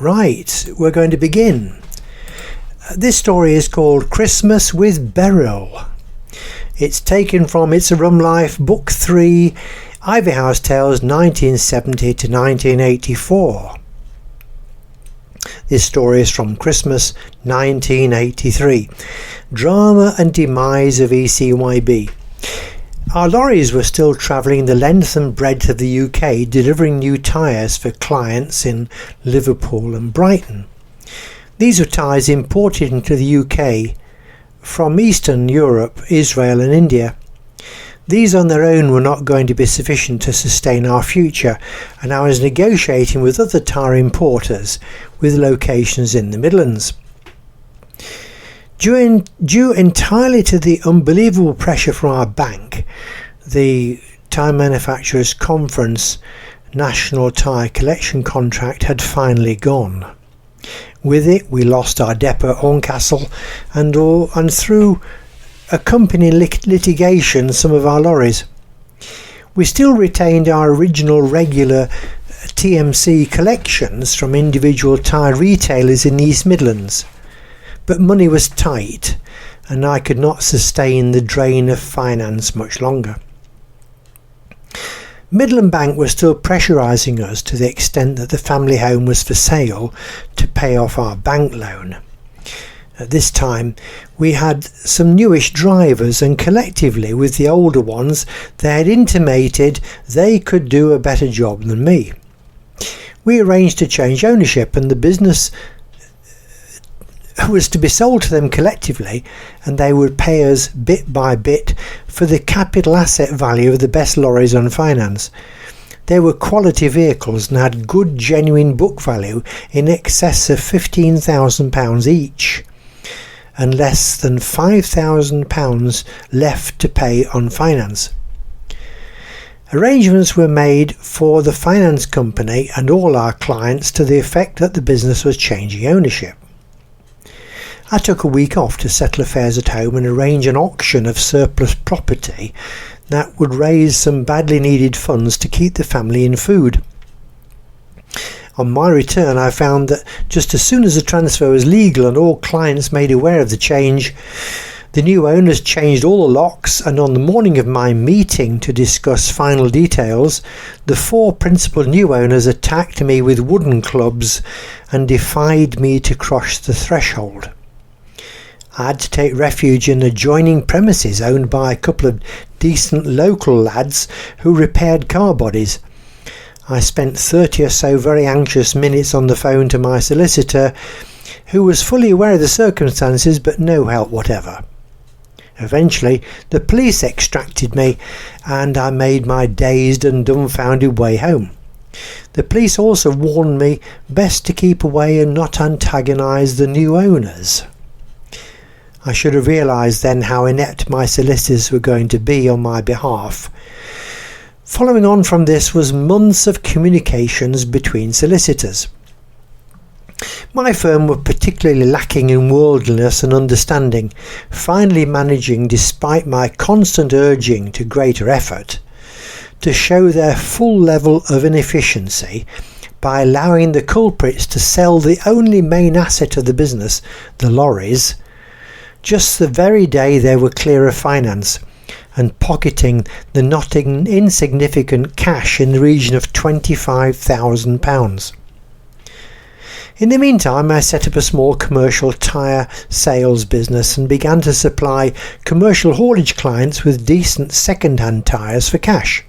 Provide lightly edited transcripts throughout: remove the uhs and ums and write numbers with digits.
Right, we're going to begin. This story is called Christmas with Beryl. It's taken from It's a Rum Life, Book 3, Ivy House Tales, 1970 to 1984. This story is from Christmas 1983. Drama and Demise of ECYB. Our lorries were still travelling the length and breadth of the UK, delivering new tyres for clients in Liverpool and Brighton. These were tyres imported into the UK from Eastern Europe, Israel and India. These on their own were not going to be sufficient to sustain our future, and I was negotiating with other tyre importers with locations in the Midlands. Due entirely to the unbelievable pressure from our bank, the Tyre Manufacturers Conference National Tyre Collection contract had finally gone. With it, we lost our depot at Horncastle and through accompanying litigation some of our lorries. We still retained our original regular TMC collections from individual tyre retailers in the East Midlands, but money was tight and I could not sustain the drain of finance much longer. Midland Bank was still pressurising us to the extent that the family home was for sale to pay off our bank loan. At this time we had some newish drivers, and collectively with the older ones they had intimated they could do a better job than me. We arranged to change ownership, and the business was to be sold to them collectively, and they would pay us bit by bit for the capital asset value of the best lorries on finance. They were quality vehicles and had good genuine book value in excess of £15,000 each, and less than £5,000 left to pay on finance. Arrangements were made for the finance company and all our clients to the effect that the business was changing ownership. I took a week off to settle affairs at home and arrange an auction of surplus property that would raise some badly needed funds to keep the family in food. On my return, I found that just as soon as the transfer was legal and all clients made aware of the change, the new owners changed all the locks, and on the morning of my meeting to discuss final details, the four principal new owners attacked me with wooden clubs and defied me to cross the threshold. I had to take refuge in adjoining premises owned by a couple of decent local lads who repaired car bodies. I spent 30 or so very anxious minutes on the phone to my solicitor, who was fully aware of the circumstances but no help whatever. Eventually the police extracted me and I made my dazed and dumbfounded way home. The police also warned me best to keep away and not antagonise the new owners. I should have realised then how inept my solicitors were going to be on my behalf. Following on from this was months of communications between solicitors. My firm were particularly lacking in worldliness and understanding, finally managing, despite my constant urging to greater effort, to show their full level of inefficiency by allowing the culprits to sell the only main asset of the business, the lorries, just the very day they were clear of finance, and pocketing the not insignificant cash in the region of £25,000. In the meantime, I set up a small commercial tyre sales business and began to supply commercial haulage clients with decent second-hand tyres for cash.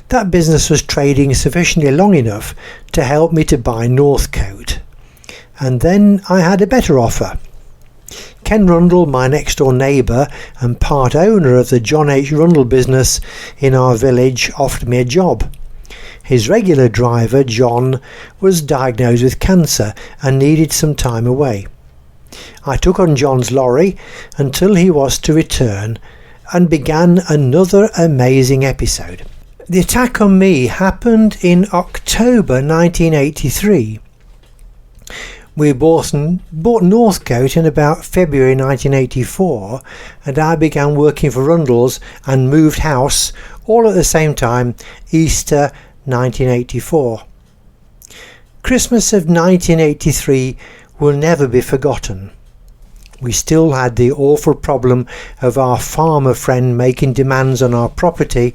That business was trading sufficiently long enough to help me to buy Northcote, and then I had a better offer. Ken Rundle, my next door neighbour and part owner of the John H. Rundle business in our village, offered me a job. His regular driver, John, was diagnosed with cancer and needed some time away. I took on John's lorry until he was to return and began another amazing episode. The attack on me happened in October 1983. We bought Northcote in about February 1984, and I began working for Rundles and moved house all at the same time, Easter 1984. Christmas of 1983 will never be forgotten. We still had the awful problem of our farmer friend making demands on our property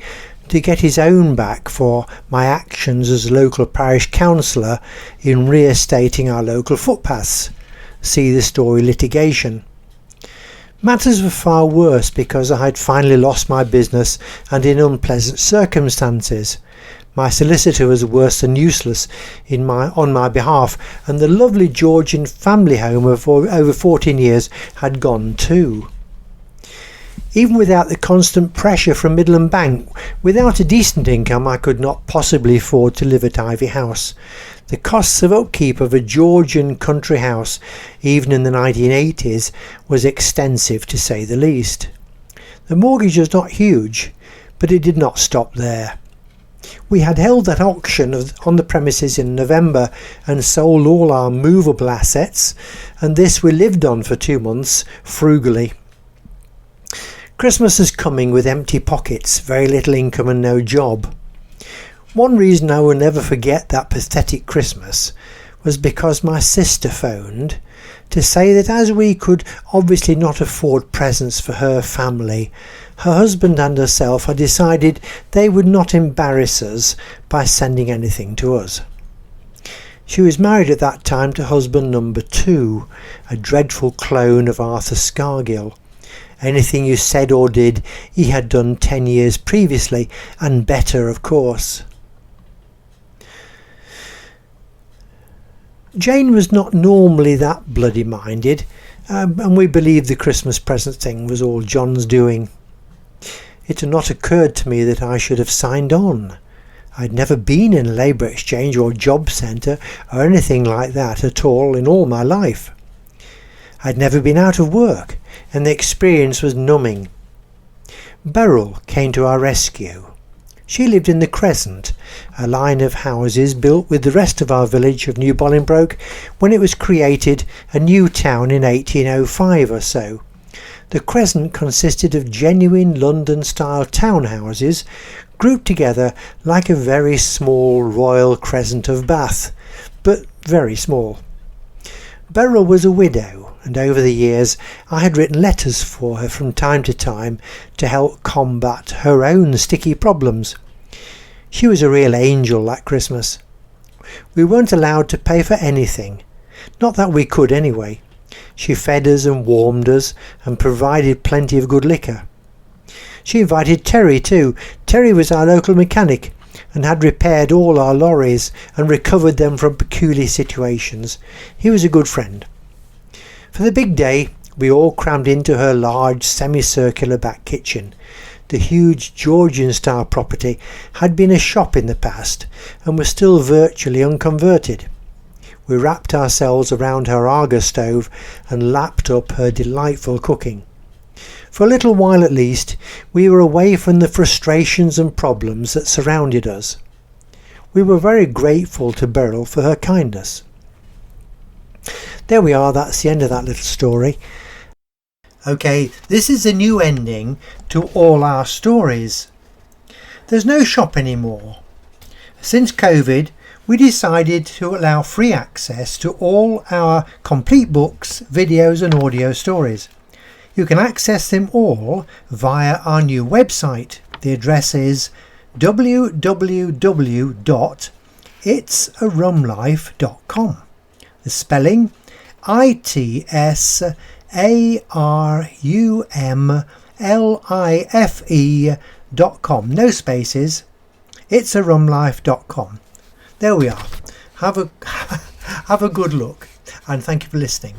to get his own back for my actions as local parish councillor in reinstating our local footpaths. See the story litigation. Matters were far worse because I had finally lost my business and in unpleasant circumstances. My solicitor was worse than useless on my behalf, and the lovely Georgian family home of over 14 years had gone too. Even without the constant pressure from Midland Bank, without a decent income, I could not possibly afford to live at Ivy House. The costs of upkeep of a Georgian country house, even in the 1980s, was extensive to say the least. The mortgage was not huge, but it did not stop there. We had held that auction on the premises in November and sold all our movable assets, and this we lived on for 2 months, frugally. Christmas is coming with empty pockets, very little income and no job. One reason I will never forget that pathetic Christmas was because my sister phoned to say that as we could obviously not afford presents for her family, her husband and herself had decided they would not embarrass us by sending anything to us. She was married at that time to husband number 2, a dreadful clone of Arthur Scargill. Anything you said or did, he had done 10 years previously, and better, of course. Jane was not normally that bloody-minded, and we believed the Christmas present thing was all John's doing. It had not occurred to me that I should have signed on. I had never been in a labour exchange or job centre or anything like that at all in all my life. I had never been out of work, and the experience was numbing. Beryl came to our rescue. She lived in the Crescent, a line of houses built with the rest of our village of New Bolingbroke when it was created a new town in 1805 or so. The Crescent consisted of genuine London-style townhouses grouped together like a very small Royal Crescent of Bath, but very small. Beryl was a widow, and over the years I had written letters for her from time to time to help combat her own sticky problems. She was a real angel that Christmas. We weren't allowed to pay for anything, not that we could anyway. She fed us and warmed us and provided plenty of good liquor. She invited Terry too. Terry was our local mechanic and had repaired all our lorries and recovered them from peculiar situations. He was a good friend. For the big day, we all crammed into her large semicircular back kitchen. The huge Georgian-style property had been a shop in the past and was still virtually unconverted. We wrapped ourselves around her Arga stove and lapped up her delightful cooking. For a little while at least, we were away from the frustrations and problems that surrounded us. We were very grateful to Beryl for her kindness. There we are, that's the end of that little story. Okay, this is a new ending to all our stories. There's no shop anymore. Since COVID, we decided to allow free access to all our complete books, videos and audio stories. You can access them all via our new website. The address is www.itsarumlife.com. The spelling itsarumlife.com. No spaces. itsarumlife.com. There we are. Have a good look, and thank you for listening.